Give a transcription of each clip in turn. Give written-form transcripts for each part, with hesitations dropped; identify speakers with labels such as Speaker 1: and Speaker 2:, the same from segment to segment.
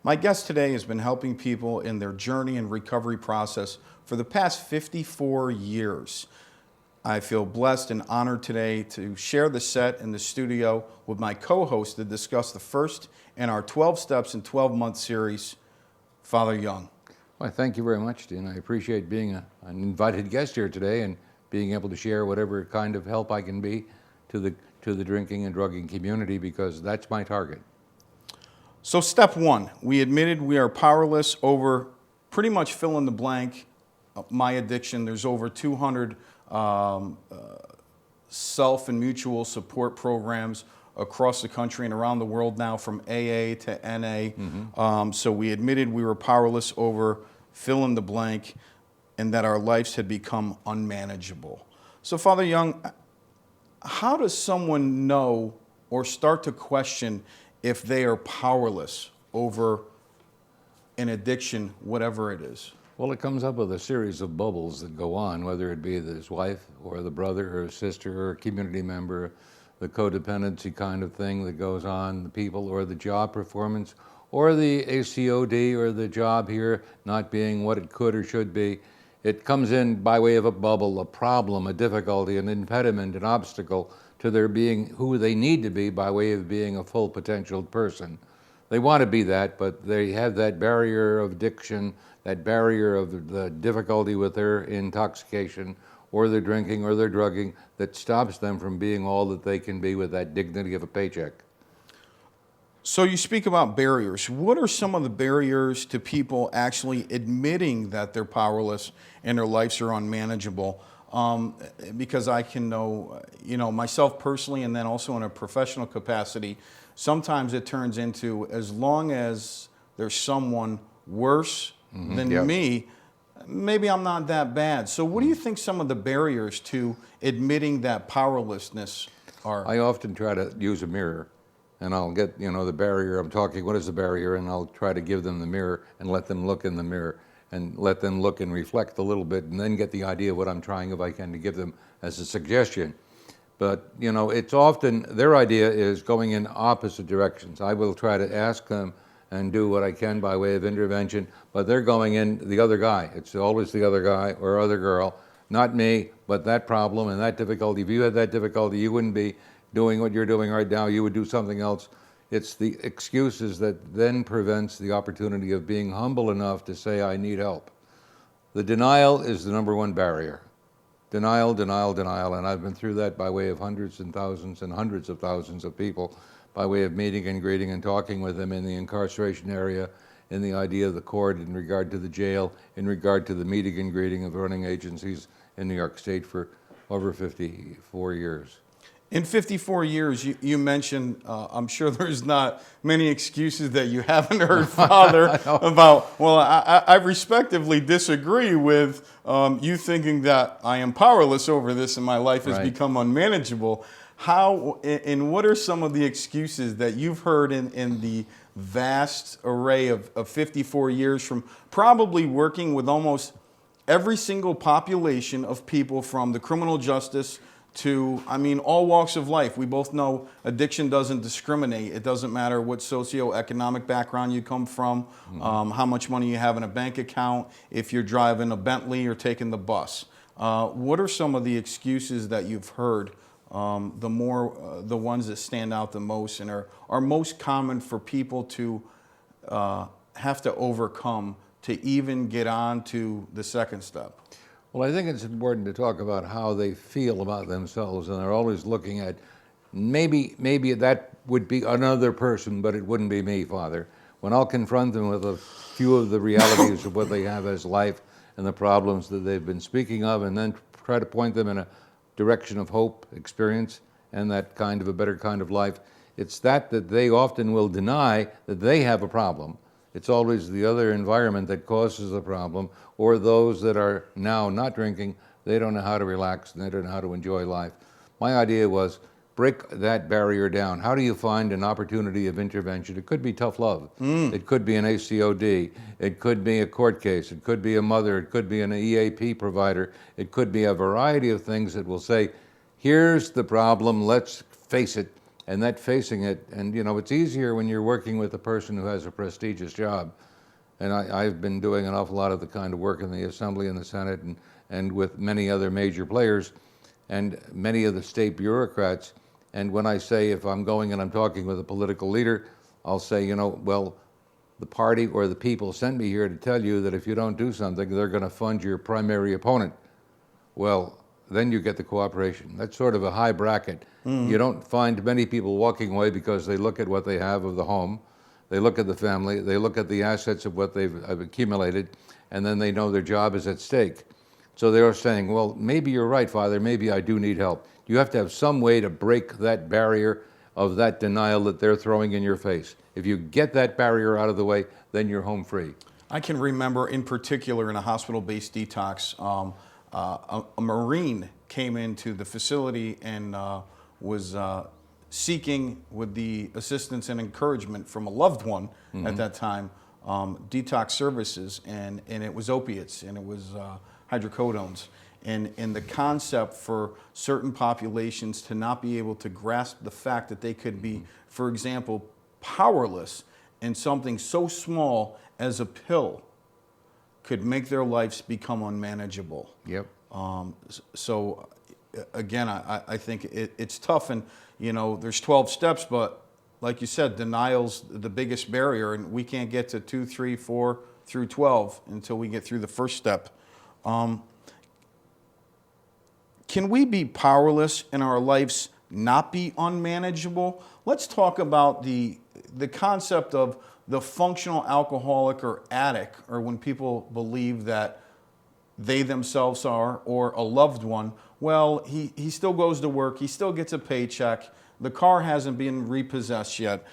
Speaker 1: My guest today has been helping people in their journey and recovery process for the past 54 years. I feel blessed and honored today to share the set in the studio with my co-host to discuss the first in our 12 Steps in 12-Month series, Father Young.
Speaker 2: Well, thank you very much, Dean. I appreciate being an invited guest here today and being able to share whatever kind of help I can be to the drinking and drugging community, because that's my target.
Speaker 1: So step one, we admitted we are powerless over pretty much fill in the blank, my addiction. There's over 200 self and mutual support programs across the country and around the world now, from AA to NA. So we admitted we were powerless over fill in the blank and that our lives had become unmanageable. So Father Young, how does someone know or start to question if they are powerless over an addiction, whatever it is?
Speaker 2: Well, it comes up with a series of bubbles that go on, whether it be his wife or the brother or sister or a community member, the codependency kind of thing that goes on, the people or the job performance, or the ACOD or the job here not being what it could or should be. It comes in by way of a bubble, a problem, a difficulty, an impediment, an obstacle to their being who they need to be by way of being a full potential person. They want to be that, but they have that barrier of addiction, that barrier of the difficulty with their intoxication or their drinking or their drugging that stops them from being all that they can be with that dignity of a paycheck.
Speaker 1: So you speak about barriers. What are some of the barriers to people actually admitting that they're powerless and their lives are unmanageable? Because I can know, myself personally, and then also in a professional capacity, sometimes it turns into, as long as there's someone worse than me, maybe I'm not that bad. So what do you think some of the barriers to admitting that powerlessness are?
Speaker 2: I often try to use a mirror, and I'll get, the barrier. I'm talking, what is the barrier? And I'll try to give them the mirror and let them look in the mirror and let them look and reflect a little bit, and then get the idea of what I'm trying, if I can, to give them as a suggestion. But, it's often, their idea is going in opposite directions. I will try to ask them and do what I can by way of intervention, but they're going in the other guy. It's always the other guy or other girl, not me, but that problem and that difficulty. If you had that difficulty, you wouldn't be doing what you're doing right now. You would do something else. It's the excuses that then prevents the opportunity of being humble enough to say, I need help. The denial is the number one barrier. Denial, denial, denial, and I've been through that by way of hundreds and thousands and hundreds of thousands of people, by way of meeting and greeting and talking with them in the incarceration area, in the idea of the court, in regard to the jail, in regard to the meeting and greeting of running agencies in New York State for over 54 years.
Speaker 1: In 54 years, you mentioned, I'm sure there's not many excuses that you haven't heard, Father, about, well, I respectively disagree with you thinking that I am powerless over this and my life has become unmanageable. How, and what are some of the excuses that you've heard in the vast array of 54 years from probably working with almost every single population of people, from the criminal justice to, all walks of life? We both know addiction doesn't discriminate. It doesn't matter what socioeconomic background you come from, how much money you have in a bank account, if you're driving a Bentley or taking the bus. What are some of the excuses that you've heard, the ones that stand out the most and are most common for people to have to overcome to even get on to the second step?
Speaker 2: Well, I think it's important to talk about how they feel about themselves, and they're always looking at, maybe that would be another person, but it wouldn't be me, Father. When I'll confront them with a few of the realities of what they have as life and the problems that they've been speaking of, and then try to point them in a direction of hope, experience, and that kind of a better kind of life, it's that they often will deny that they have a problem. It's always the other environment that causes the problem, or those that are now not drinking, they don't know how to relax and they don't know how to enjoy life. My idea was, break that barrier down. How do you find an opportunity of intervention? It could be tough love. It could be an ACOD. It could be a court case. It could be a mother. It could be an EAP provider. It could be a variety of things that will say, here's the problem, let's face it, and that facing it. And it's easier when you're working with a person who has a prestigious job. And I've been doing an awful lot of the kind of work in the Assembly and the Senate and with many other major players and many of the state bureaucrats. And when I say, if I'm going and I'm talking with a political leader, I'll say, well, the party or the people sent me here to tell you that if you don't do something, they're going to fund your primary opponent. Well, then you get the cooperation. That's sort of a high bracket. You don't find many people walking away because they look at what they have of the home. They look at the family, they look at the assets of what they've accumulated, and then they know their job is at stake. So they're saying, well, maybe you're right, Father, maybe I do need help. You have to have some way to break that barrier of that denial that they're throwing in your face. If you get that barrier out of the way, then you're home free.
Speaker 1: I can remember in particular in a hospital-based detox, a Marine came into the facility and was seeking, with the assistance and encouragement from a loved one at that time, detox services, and it was opiates, and it was hydrocodones. And the concept for certain populations to not be able to grasp the fact that they could be, for example, powerless in something so small as a pill could make their lives become unmanageable.
Speaker 2: Yep.
Speaker 1: So again, I think it's tough, and there's 12 steps, but like you said, denial's the biggest barrier, and we can't get to 2, 3, 4 through 12 until we get through the first step. Can we be powerless and our lives not be unmanageable? Let's talk about the concept of the functional alcoholic or addict, or when people believe that they themselves are, or a loved one. Well, he still goes to work, he still gets a paycheck, the car hasn't been repossessed yet.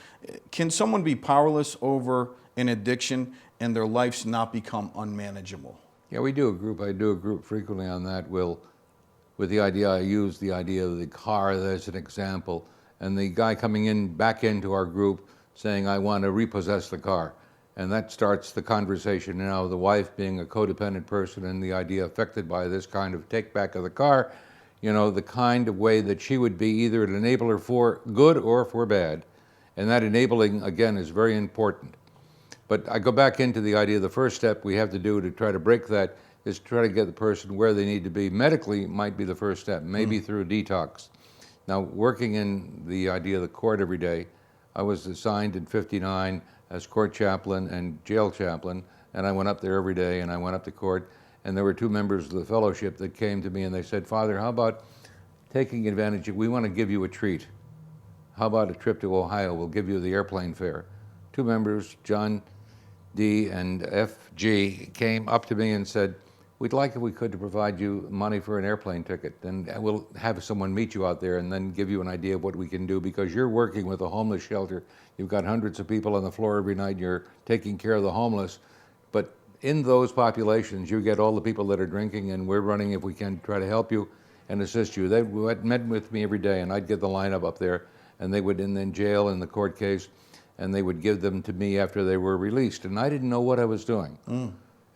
Speaker 1: Can someone be powerless over an addiction and their lives not become unmanageable?
Speaker 2: Yeah, we do a group. I do a group frequently on that. With the idea, I use the idea of the car as an example, and the guy coming back into our group saying, I want to repossess the car. And that starts the conversation. Now, the wife being a codependent person and the idea affected by this kind of take back of the car, the kind of way that she would be either an enabler for good or for bad. And that enabling, again, is very important. But I go back into the idea, the first step we have to do to try to break that is to try to get the person where they need to be. Medically might be the first step, maybe through detox. Now, working in the idea of the court every day, I was assigned in '59 as court chaplain and jail chaplain, and I went up there every day, and I went up to court, and there were 2 members of the fellowship that came to me, and they said, Father, how about taking advantage we want to give you a treat. How about a trip to Ohio? We'll give you the airplane fare. 2 members, John D. and FG, came up to me and said, we'd like, if we could, to provide you money for an airplane ticket. And we'll have someone meet you out there and then give you an idea of what we can do, because you're working with a homeless shelter. You've got hundreds of people on the floor every night. You're taking care of the homeless. But in those populations, you get all the people that are drinking, and we're running, if we can, try to help you and assist you. They met with me every day, and I'd get the lineup up there, and they would, in jail, in the court case, and they would give them to me after they were released. And I didn't know what I was doing.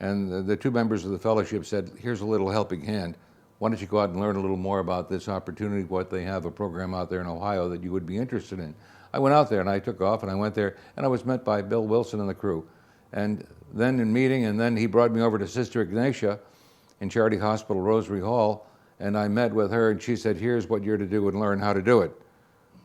Speaker 2: And the 2 members of the fellowship said, here's a little helping hand. Why don't you go out and learn a little more about this opportunity, what they have, a program out there in Ohio that you would be interested in. I went out there and I took off and I went there, and I was met by Bill Wilson and the crew. And then in meeting, and then he brought me over to Sister Ignatia in Charity Hospital, Rosary Hall, and I met with her, and she said, here's what you're to do and learn how to do it.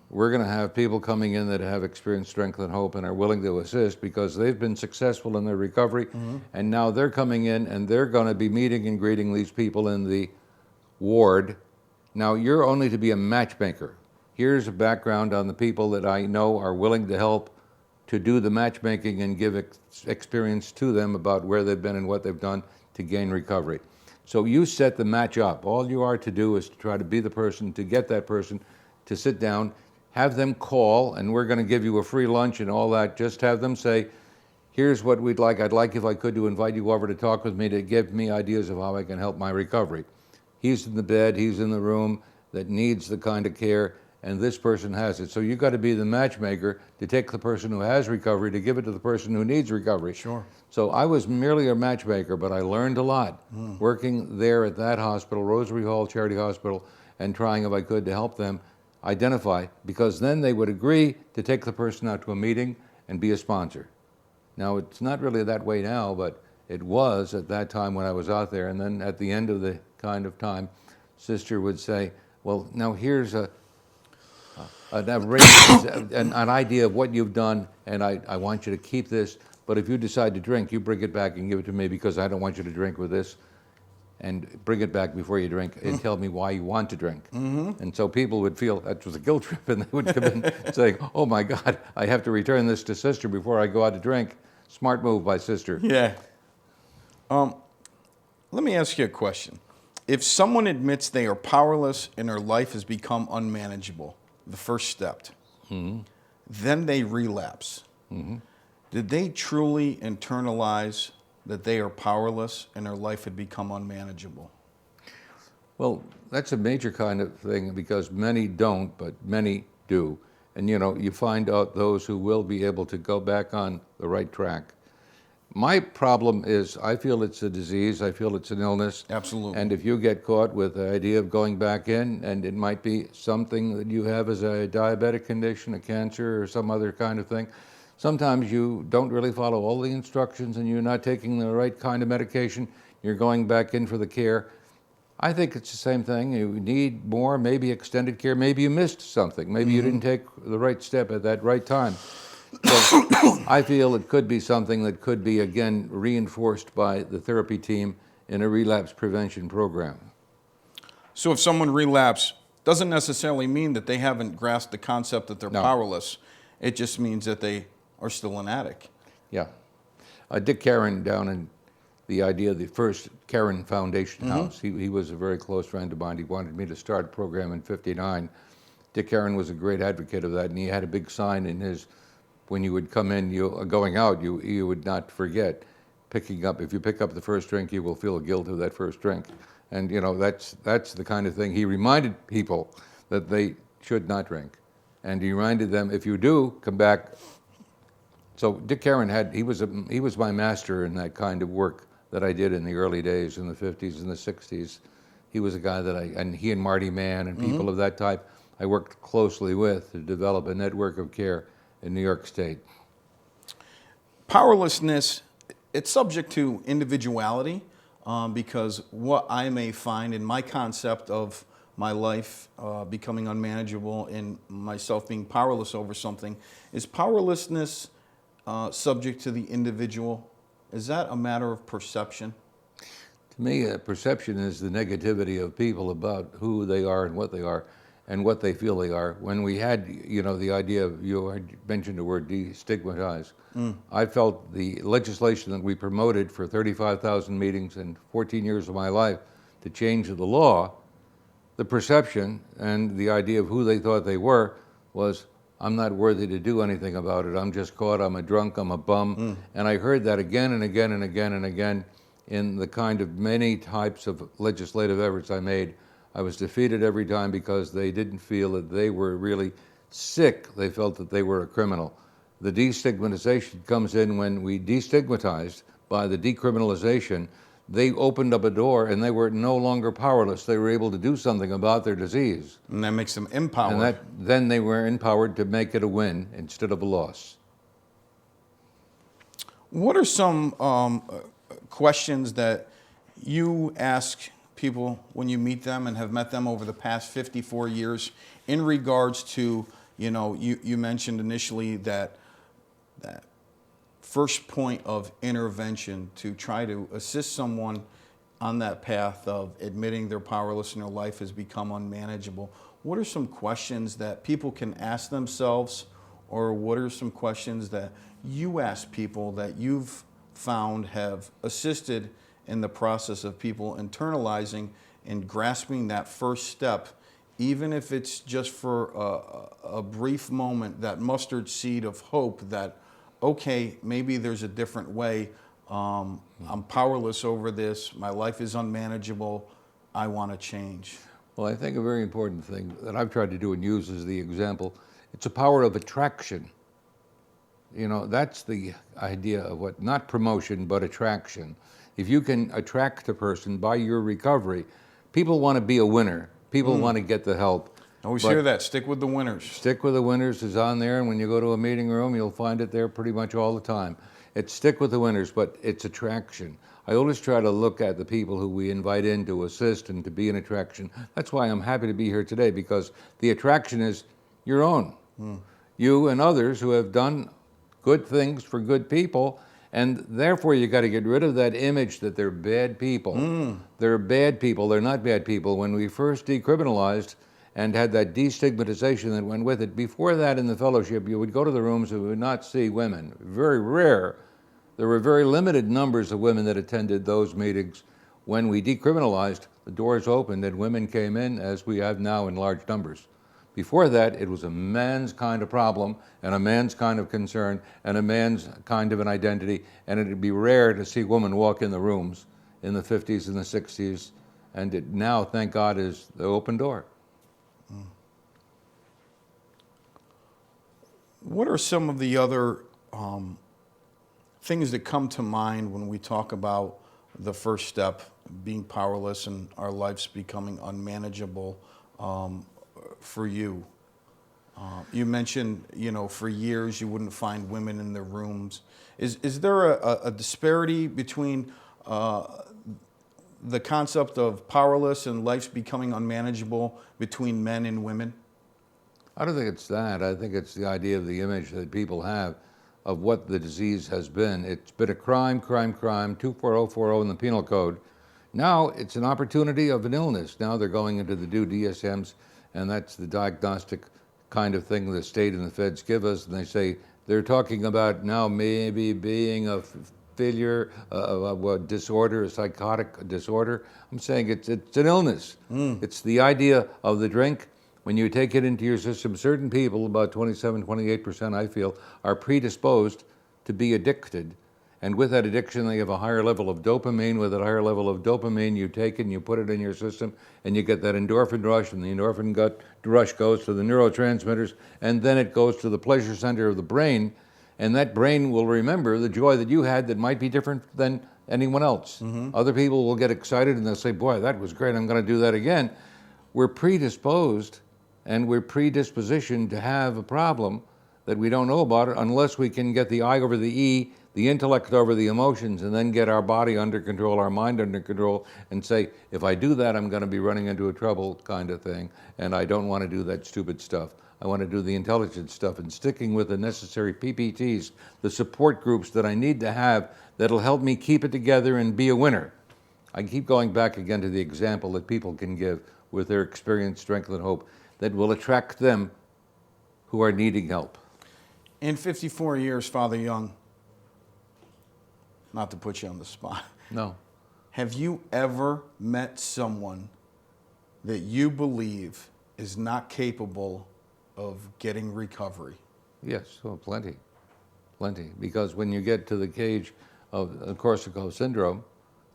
Speaker 2: We're going to have people coming in that have experienced strength and hope and are willing to assist because they've been successful in their recovery, and now they're coming in and they're going to be meeting and greeting these people in the ward. Now, you're only to be a matchmaker. Here's a background on the people that I know are willing to help to do the matchmaking and give experience to them about where they've been and what they've done to gain recovery. So you set the match up. All you are to do is to try to be the person, to get that person to sit down, have them call, and we're going to give you a free lunch and all that. Just have them say, here's what we'd like. I'd like, if I could, to invite you over to talk with me, to give me ideas of how I can help my recovery. He's in the bed, he's in the room that needs the kind of care, and this person has it. So you've got to be the matchmaker to take the person who has recovery to give it to the person who needs recovery.
Speaker 1: Sure.
Speaker 2: So I was merely a matchmaker, but I learned a lot working there at that hospital, Rosary Hall Charity Hospital, and trying, if I could, to help them. identify, because then they would agree to take the person out to a meeting and be a sponsor. Now, it's not really that way now, but it was at that time when I was out there. And then at the end of the kind of time, Sister would say, well, now here's an idea of what you've done, and I want you to keep this, but if you decide to drink, you bring it back and give it to me, because I don't want you to drink with this, and bring it back before you drink and tell me why you want to drink. And so people would feel that was a guilt trip, and they would come in saying, oh my God, I have to return this to Sister before I go out to drink. Smart move by Sister.
Speaker 1: Yeah. Let me ask you a question. If someone admits they are powerless and their life has become unmanageable, the first step, then they relapse. Did they truly internalize that they are powerless and their life had become unmanageable?
Speaker 2: Well, that's a major kind of thing, because many don't, but many do. And you find out those who will be able to go back on the right track. My problem is, I feel it's a disease, I feel it's an illness.
Speaker 1: Absolutely.
Speaker 2: And if you get caught with the idea of going back in, and it might be something that you have as a diabetic condition, a cancer, or some other kind of thing, sometimes you don't really follow all the instructions and you're not taking the right kind of medication, you're going back in for the care. I think it's the same thing. You need more, maybe extended care, maybe you missed something, maybe you didn't take the right step at that right time. So I feel it could be something that could be, again, reinforced by the therapy team in a relapse prevention program.
Speaker 1: So if someone relapses, doesn't necessarily mean that they haven't grasped the concept that they're powerless. It just means that they are still an addict.
Speaker 2: Yeah. Dick Caron, down in the idea of the first Caron Foundation House, he was a very close friend of mine. He wanted me to start a program in '59. Dick Caron was a great advocate of that, and he had a big sign in his, when you would come in, going out, you would not forget picking up. If you pick up the first drink, you will feel guilt of that first drink. And that's the kind of thing. He reminded people that they should not drink. And he reminded them, if you do, come back. So Dick Caron he was my master in that kind of work that I did in the early days, in the 50s and the 60s. He was a guy that and he and Marty Mann and people of that type, I worked closely with to develop a network of care in New York State.
Speaker 1: Powerlessness, it's subject to individuality, because what I may find in my concept of my life becoming unmanageable and myself being powerless over something, is powerlessness subject to the individual? Is that a matter of perception?
Speaker 2: To me, perception is the negativity of people about who they are and what they are and what they feel they are. When we had, the idea of, you had mentioned the word destigmatize, I felt the legislation that we promoted for 35,000 meetings and 14 years of my life to change the law, the perception and the idea of who they thought they were was, I'm not worthy to do anything about it. I'm just caught, I'm a drunk, I'm a bum. And I heard that again and again and again and again in the kind of many types of legislative efforts I made. I was defeated every time because they didn't feel that they were really sick. They felt that they were a criminal. The destigmatization comes in when we destigmatized by the decriminalization. They opened up a door and they were no longer powerless. They were able to do something about their disease.
Speaker 1: And that makes them empowered.
Speaker 2: And then they were empowered to make it a win instead of a loss.
Speaker 1: What are some questions that you ask people when you meet them and have met them over the past 54 years in regards to, you mentioned initially that first point of intervention to try to assist someone on that path of admitting they're powerless and their life has become unmanageable. What are some questions that people can ask themselves, or what are some questions that you ask people that you've found have assisted in the process of people internalizing and grasping that first step, even if it's just for a brief moment, that mustard seed of hope that, okay, maybe there's a different way. I'm powerless over this. My life is unmanageable. I want to change.
Speaker 2: Well, I think a very important thing that I've tried to do and use as the example, it's a power of attraction. That's the idea of what, not promotion, but attraction. If you can attract a person by your recovery, people want to be a winner. People want to get the help.
Speaker 1: Always
Speaker 2: But
Speaker 1: hear that. Stick with the winners.
Speaker 2: Stick with the winners is on there, and when you go to a meeting room, you'll find it there pretty much all the time. It's stick with the winners, but it's attraction. I always try to look at the people who we invite in to assist and to be an attraction. That's why I'm happy to be here today, because the attraction is your own. You and others who have done good things for good people, and therefore you got to get rid of that image that they're bad people. They're bad people. They're not bad people. When we first decriminalized and had that destigmatization that went with it, before that in the fellowship, you would go to the rooms and would not see women. Very rare. There were very limited numbers of women that attended those meetings. When we decriminalized, the doors opened and women came in, as we have now in large numbers. Before that, it was a man's kind of problem and a man's kind of concern and a man's kind of an identity, and it'd be rare to see women walk in the rooms in the 50s and the 60s, and it now, thank God, is the open door.
Speaker 1: What are some of the other things that come to mind when we talk about the first step, being powerless and our lives becoming unmanageable for you? You mentioned, for years you wouldn't find women in the rooms. Is there a disparity between the concept of powerless and lives becoming unmanageable between men and women?
Speaker 2: I don't think it's that. I think it's the idea of the image that people have of what the disease has been. It's been a crime, 24040 in the penal code. Now it's an opportunity of an illness. Now they're going into the new DSMs, and that's the diagnostic kind of thing the state and the feds give us, and they say they're talking about now maybe being a failure, a disorder, a psychotic disorder. I'm saying it's an illness. It's the idea of the drink. When you take it into your system, certain people, about 27, 28%, I feel, are predisposed to be addicted. And with that addiction, they have a higher level of dopamine. With that higher level of dopamine, you take it and you put it in your system, and you get that endorphin rush, and the endorphin rush goes to the neurotransmitters, and then it goes to the pleasure center of the brain, and that brain will remember the joy that you had that might be different than anyone else. Other people will get excited, and they'll say, boy, that was great, I'm going to do that again. We're predisposed, and we're predispositioned to have a problem that we don't know about it unless we can get the I over the E, the intellect over the emotions, and then get our body under control, our mind under control, and say, if I do that, I'm going to be running into a trouble kind of thing, and I don't want to do that stupid stuff. I want to do the intelligent stuff, and sticking with the necessary PPTs, the support groups that I need to have that'll help me keep it together and be a winner. I keep going back again to the example that people can give with their experience, strength, and hope that will attract them who are needing help.
Speaker 1: In 54 years, Father Young, not to put you on the spot.
Speaker 2: No.
Speaker 1: Have you ever met someone that you believe is not capable of getting recovery?
Speaker 2: Yes, well, plenty. Because when you get to the cage of Korsakoff syndrome,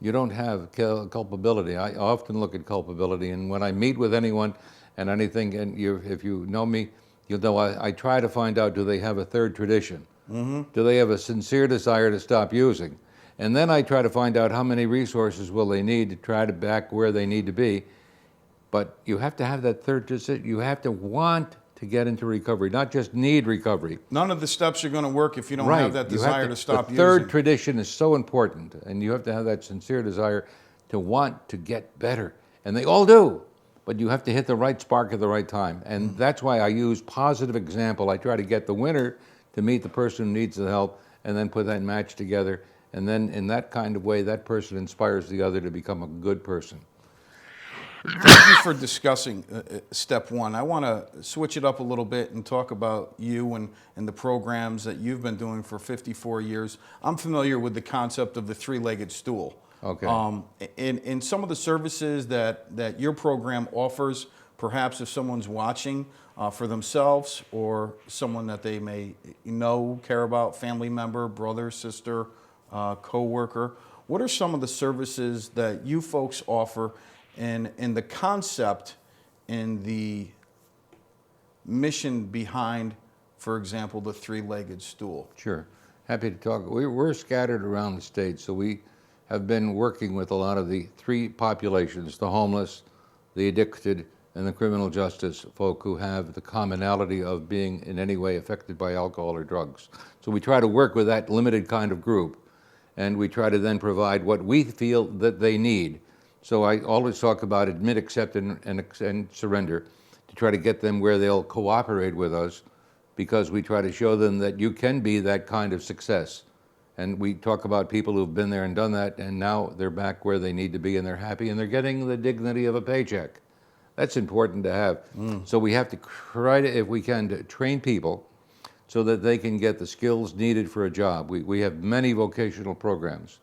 Speaker 2: you don't have culpability. I often look at culpability, and when I meet with anyone and anything, and if you know me, you'll know I try to find out, do they have a third tradition? Do they have a sincere desire to stop using? And then I try to find out how many resources will they need to try to back where they need to be. But you have to have that third decision. You have to want to get into recovery, not just need recovery.
Speaker 1: None of the steps are going to work if you don't have that desire to stop using.
Speaker 2: The third tradition is so important, and you have to have that sincere desire to want to get better. And they all do, but you have to hit the right spark at the right time. And that's why I use positive example. I try to get the winner to meet the person who needs the help, and then put that match together. And then in that kind of way, that person inspires the other to become a good person.
Speaker 1: Thank you for discussing step one. I want to switch it up a little bit and talk about you and the programs that you've been doing for 54 years. I'm familiar with the concept of the three-legged stool.
Speaker 2: Okay.
Speaker 1: In some of the services that your program offers, perhaps if someone's watching for themselves or someone that they may know, care about, family member, brother, sister, co-worker, what are some of the services that you folks offer and the concept and the mission behind, for example, the three-legged stool?
Speaker 2: Sure. Happy to talk. We're scattered around the state, so we have been working with a lot of the three populations, the homeless, the addicted, and the criminal justice folk who have the commonality of being in any way affected by alcohol or drugs. So we try to work with that limited kind of group, and we try to then provide what we feel that they need. So I always talk about admit, accept, and surrender, to try to get them where they'll cooperate with us, because we try to show them that you can be that kind of success. And we talk about people who've been there and done that, and now they're back where they need to be, and they're happy, and they're getting the dignity of a paycheck. That's important to have. So we have to try to, if we can, to train people so that they can get the skills needed for a job. We have many vocational programs,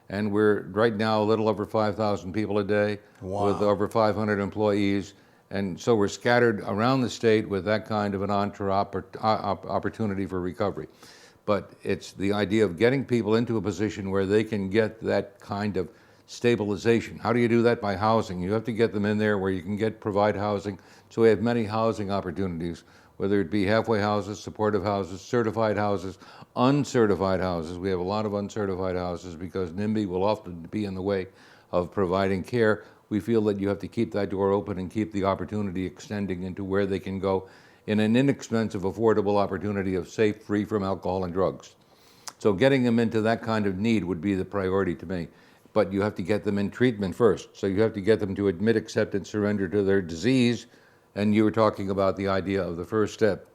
Speaker 2: and we're right now a little over 5,000 people a day.
Speaker 1: Wow.
Speaker 2: With over 500 employees. And so we're scattered around the state with that kind of an opportunity for recovery. But it's the idea of getting people into a position where they can get that kind of stabilization. How do you do that? By housing. You have to get them in there where you can provide housing. So we have many housing opportunities, whether it be halfway houses, supportive houses, certified houses, uncertified houses. We have a lot of uncertified houses because NIMBY will often be in the way of providing care. We feel that you have to keep that door open and keep the opportunity extending into where they can go in an inexpensive, affordable opportunity of safe, free from alcohol and drugs. So getting them into that kind of need would be the priority to me. But you have to get them in treatment first. So you have to get them to admit, accept, and surrender to their disease. And you were talking about the idea of the first step.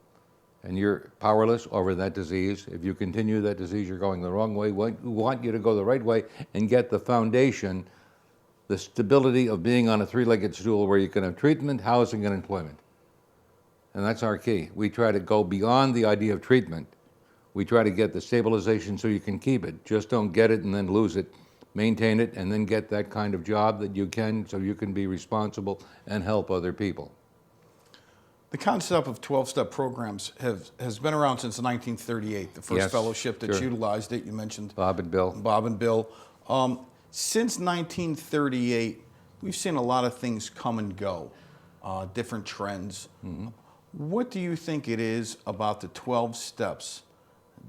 Speaker 2: And you're powerless over that disease. If you continue that disease, you're going the wrong way. We want you to go the right way and get the foundation, the stability of being on a three-legged stool where you can have treatment, housing, and employment. And that's our key. We try to go beyond the idea of treatment. We try to get the stabilization so you can keep it. Just don't get it and then lose it. Maintain it and then get that kind of job that you can, so you can be responsible and help other people.
Speaker 1: The concept of 12-step programs has been around since 1938, the first
Speaker 2: Yes,
Speaker 1: fellowship that
Speaker 2: sure.
Speaker 1: utilized it. You mentioned
Speaker 2: Bob and Bill.
Speaker 1: Bob and Bill. Since 1938, we've seen a lot of things come and go, different trends. Mm-hmm. What do you think it is about the 12 steps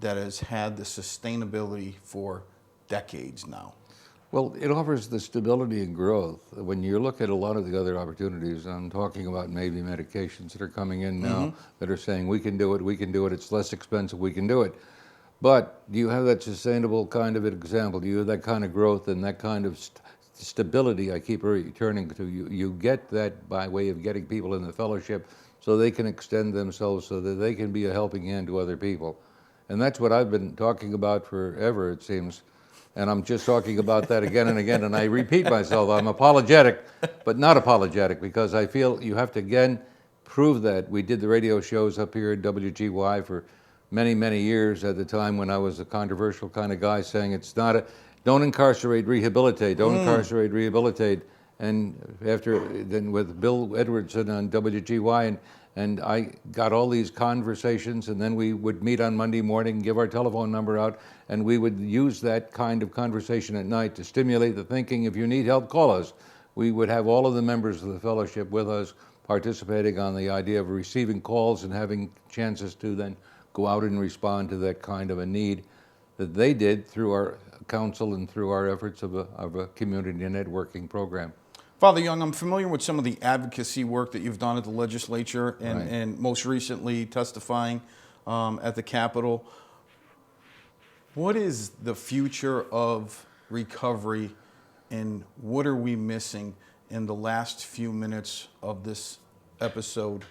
Speaker 1: that has had the sustainability for decades now?
Speaker 2: Well, it offers the stability and growth. When you look at a lot of the other opportunities, I'm talking about maybe medications that are coming in now that are saying we can do it, it's less expensive, we can do it. But do you have that sustainable kind of example? Do you have that kind of growth and that kind of stability I keep returning to? You get that by way of getting people in the fellowship so they can extend themselves so that they can be a helping hand to other people. And that's what I've been talking about forever, it seems. And I'm just talking about that again and again, and I repeat myself. I'm apologetic, but not apologetic, because I feel you have to, again, prove that. We did the radio shows up here at WGY for many, many years at the time when I was a controversial kind of guy saying it's not a, don't incarcerate, rehabilitate, don't incarcerate, rehabilitate. And then with Bill Edwardson on WGY, and I got all these conversations, and then we would meet on Monday morning, give our telephone number out, and we would use that kind of conversation at night to stimulate the thinking. If you need help, call us. We would have all of the members of the fellowship with us participating on the idea of receiving calls and having chances to then go out and respond to that kind of a need that they did through our council and through our efforts of a community networking program.
Speaker 1: Father Young, I'm familiar with some of the advocacy work that you've done at the legislature and most recently testifying at the Capitol. What is the future of recovery, and what are we missing in the last few minutes of this episode?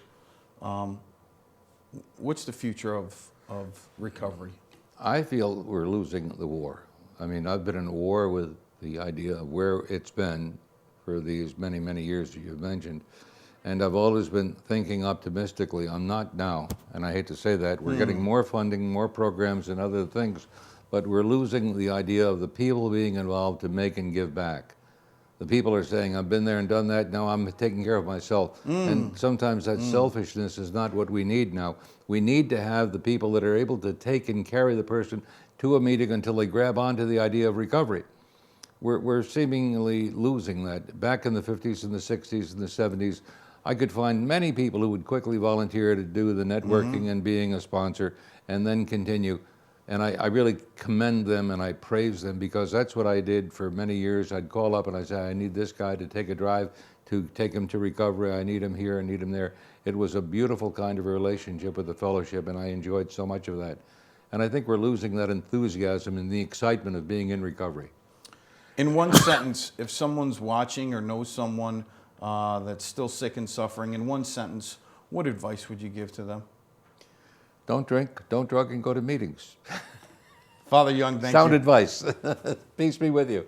Speaker 1: What's the future of recovery?
Speaker 2: I feel we're losing the war. I mean, I've been in a war with the idea of where it's been for these many, many years that you've mentioned. And I've always been thinking optimistically. I'm not now, and I hate to say that. We're getting more funding, more programs and other things, but we're losing the idea of the people being involved to make and give back. The people are saying, I've been there and done that, now I'm taking care of myself. And sometimes that selfishness is not what we need now. We need to have the people that are able to take and carry the person to a meeting until they grab onto the idea of recovery. We're seemingly losing that. Back in the 50s and the 60s and the 70s, I could find many people who would quickly volunteer to do the networking and being a sponsor and then continue. And I really commend them and I praise them, because that's what I did for many years. I'd call up and I'd say, I need this guy to take a drive to take him to recovery. I need him here, I need him there. It was a beautiful kind of a relationship with the fellowship, and I enjoyed so much of that. And I think we're losing that enthusiasm and the excitement of being in recovery.
Speaker 1: In one sentence, if someone's watching or knows someone that's still sick and suffering, in one sentence, what advice would you give to them?
Speaker 2: Don't drink, don't drug, and go to meetings.
Speaker 1: Father Young, thank you.
Speaker 2: Sound advice. Peace be with you.